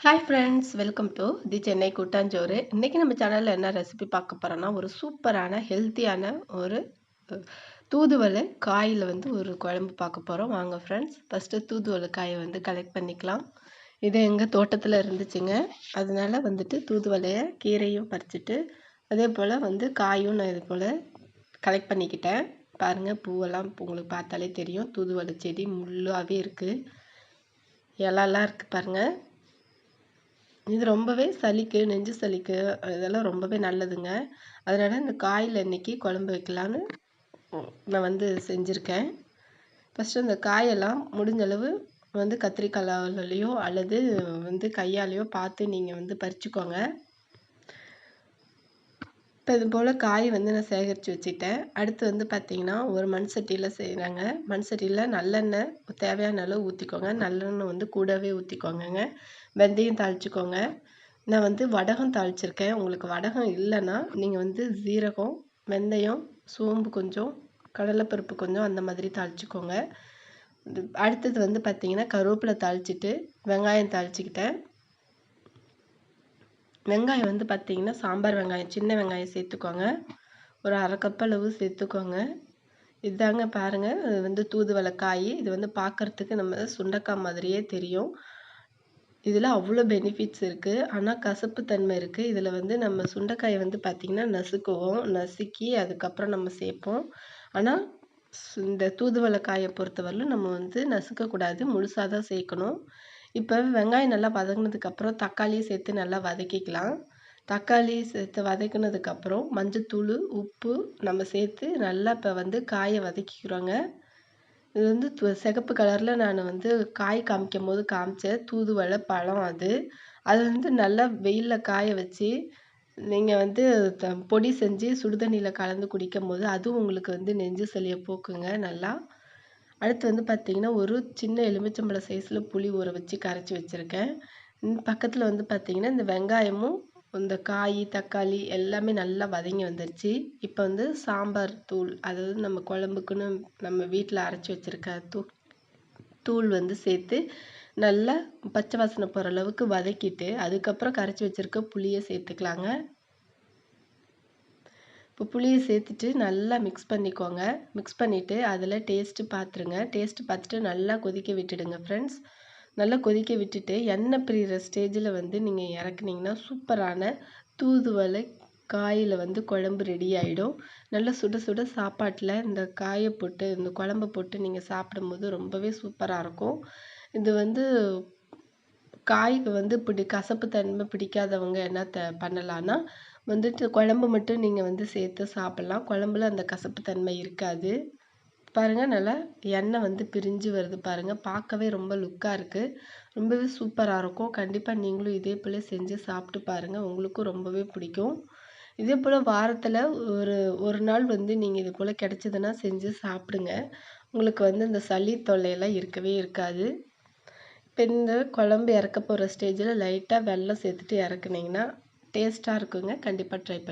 Hi friends, welcome to the Chennai கூட்டாஞ்சோறு. இன்னைக்கு நம்ம சேனலில் என்ன ரெசிபி பார்க்க போகிறோன்னா, ஒரு சூப்பரான ஹெல்த்தியான ஒரு தூதுவளை காயில் ஒரு குழம்பு பார்க்க போகிறோம். வாங்க ஃப்ரெண்ட்ஸ், ஃபஸ்ட்டு தூதுவளை காயை கலெக்ட் பண்ணிக்கலாம். இது எங்கள் தோட்டத்தில் இருந்துச்சுங்க. அதனால தூதுவளையை கீரையும் பறிச்சுட்டு அதே போல் காயும் நான் இது போல் கலெக்ட் பண்ணிக்கிட்டேன். பாருங்கள், பூவெல்லாம் உங்களுக்கு பார்த்தாலே தெரியும். தூதுவளை செடி முள்ளாகவே இருக்குது, இலெல்லாம் இருக்குது பாருங்கள். இது ரொம்பவே சளிக்கு, நெஞ்சு சளிக்கு இதெல்லாம் ரொம்பவே நல்லதுங்க. அதனால் இந்த காயில் இன்னைக்கு குழம்பு வைக்கலான்னு நான் செஞ்சுருக்கேன். ஃபஸ்ட்டு இந்த காயெல்லாம் முடிஞ்சளவு கத்திரிக்காயாலேயோ அல்லது கையாலேயோ பார்த்து நீங்கள் பறிச்சுக்கோங்க. இப்போ இது போல் காய் நான் சேகரித்து வச்சுட்டேன். அடுத்து பார்த்தீங்கன்னா, ஒரு மண் சட்டியில் செய்கிறாங்க. மண் சட்டியில் நல்லெண்ணெய் தேவையான அளவு ஊற்றிக்கோங்க. நல்லெண்ணெய் கூடவே ஊற்றிக்கோங்க. வெந்தயம் தாளிச்சுக்கோங்க. நான் வடகம் தாளிச்சிருக்கேன். உங்களுக்கு வடகம் இல்லைன்னா நீங்கள் சீரகம், வெந்தயம், சோம்பு கொஞ்சம், கடலைப்பருப்பு கொஞ்சம் அந்த மாதிரி தாளிச்சுக்கோங்க. அடுத்தது பார்த்தீங்கன்னா, கருவேப்பிலை தாளிச்சிட்டு வெங்காயம் தாளிச்சிக்கிட்டேன். வெங்காயம் பார்த்தீங்கன்னா, சாம்பார் வெங்காயம், சின்ன வெங்காயம் சேர்த்துக்கோங்க. ஒரு 1/2 கப் அளவு சேர்த்துக்கோங்க. இதாங்க பாருங்கள், இது தூதுவளை காய். இது பார்க்குறதுக்கு நம்ம சுண்டைக்காய் மாதிரியே தெரியும். இதில் அவ்வளோ பெனிஃபிட்ஸ் இருக்குது. ஆனால் கசப்பு தன்மை இருக்குது. இதில் நம்ம சுண்டைக்காயை பார்த்திங்கன்னா நசுக்குவோம். நசுக்கி அதுக்கப்புறம் நம்ம சேர்ப்போம். ஆனால் இந்த தூதுவளை காயை பொறுத்தவரையிலும் நம்ம நசுக்கக்கூடாது, முழுசாக தான் சேர்க்கணும். இப்போ வெங்காயம் நல்லா வதங்கினதுக்கப்புறம் தக்காளியை சேர்த்து நல்லா வதக்கிக்கலாம். தக்காளி சேர்த்து வதக்கினதுக்கப்புறம் மஞ்சத்தூள், உப்பு நம்ம சேர்த்து நல்லா இப்போ காயை வதக்கிக்கிறோங்க. இது சிகப்பு கலரில் நான் காய் காமிக்கும்போது காமிச்ச தூதுவளை பழம் அது. அது நல்லா வெயிலில் காய வச்சு நீங்கள் பொடி செஞ்சு சுடுதண்ணியில் கலந்து குடிக்கும்போது அதுவும் உங்களுக்கு நெஞ்சு சளியை போக்குங்க நல்லா. அடுத்து பார்த்தீங்கன்னா, ஒரு சின்ன எலுமிச்சம்பழம் சைஸில் புளி ஊற வச்சு கரைச்சி வச்சுருக்கேன். பக்கத்தில் பார்த்தீங்கன்னா, இந்த வெங்காயமும் இந்த காய், தக்காளி எல்லாமே நல்லா வதங்கி வந்துருச்சு. இப்போ சாம்பார் தூள், அதாவது நம்ம குழம்புக்குன்னு நம்ம வீட்டில் அரைச்சி வச்சுருக்க தூள் சேர்த்து நல்லா பச்சை வாசனை போகிற அளவுக்கு வதக்கிட்டு அதுக்கப்புறம் கரைச்சி வச்சுருக்க புளியை சேர்த்துக்கலாங்க. இப்போ புளியை சேர்த்துட்டு நல்லா மிக்ஸ் பண்ணிக்கோங்க. மிக்ஸ் பண்ணிவிட்டு அதில் டேஸ்ட்டு பார்த்துருங்க. டேஸ்ட்டு பார்த்துட்டு நல்லா கொதிக்க விட்டுடுங்க ஃப்ரெண்ட்ஸ். நல்லா கொதிக்க விட்டுட்டு எண்ணெய் பிரிகிற ஸ்டேஜில் நீங்கள் இறக்குனீங்கன்னா சூப்பரான தூதுவளை காயில் குழம்பு ரெடி ஆகிடும். நல்லா சுட சுட சாப்பாட்டில் இந்த காயை போட்டு இந்த குழம்பு போட்டு நீங்கள் சாப்பிடும்போது ரொம்பவே சூப்பராக இருக்கும். இது காய்க்கு கசப்பு தன்மை பிடிக்காதவங்க என்ன பண்ணலான்னா குழம்பு மட்டும் நீங்கள் சேர்த்து சாப்பிட்லாம். குழம்புல அந்த கசப்பு தன்மை இருக்காது. பாருங்கள், நல்லா எண்ணெய் பிரிஞ்சு வருது பாருங்கள். பார்க்கவே ரொம்ப லுக்காக இருக்குது. ரொம்பவே சூப்பராக இருக்கும். கண்டிப்பாக நீங்களும் இதே போல் செஞ்சு சாப்பிட்டு பாருங்கள். உங்களுக்கும் ரொம்பவே பிடிக்கும். இதே போல் வாரத்தில் ஒரு நாள் நீங்கள் இது போல் கிடச்சிதுன்னா செஞ்சு சாப்பிடுங்க. உங்களுக்கு இந்த சளி தொல்லையெல்லாம் இருக்கவே இருக்காது. இப்போ இந்த குழம்பு இறக்க போகிற ஸ்டேஜில் லைட்டாக வெல்லம் சேர்த்துட்டு இறக்குனீங்கன்னா டேஸ்ட்டாக இருக்குங்க. கண்டிப்பாக ட்ரை பண்ணி